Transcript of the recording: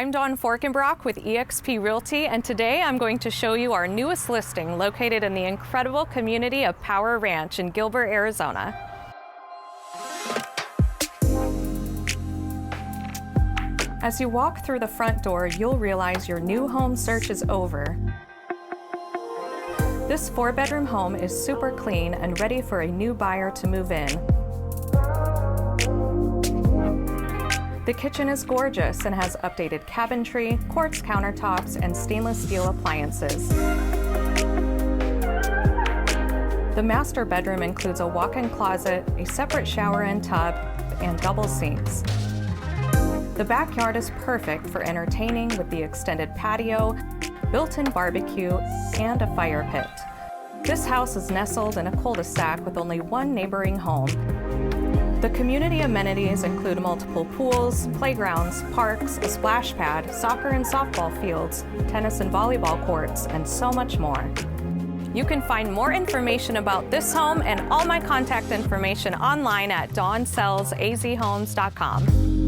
I'm Dawn Forkenbrock with eXp Realty, and today I'm going to show you our newest listing located in the incredible community of Power Ranch in Gilbert, Arizona. As you walk through the front door, you'll realize your new home search is over. This 4-bedroom home is super clean and ready for a new buyer to move in. The kitchen is gorgeous and has updated cabinetry, quartz countertops, and stainless steel appliances. The master bedroom includes a walk-in closet, a separate shower and tub, and double sinks. The backyard is perfect for entertaining with the extended patio, built-in barbecue, and a fire pit. This house is nestled in a cul-de-sac with only one neighboring home. The community amenities include multiple pools, playgrounds, parks, a splash pad, soccer and softball fields, tennis and volleyball courts, and so much more. You can find more information about this home and all my contact information online at dawnsellsazhomes.com.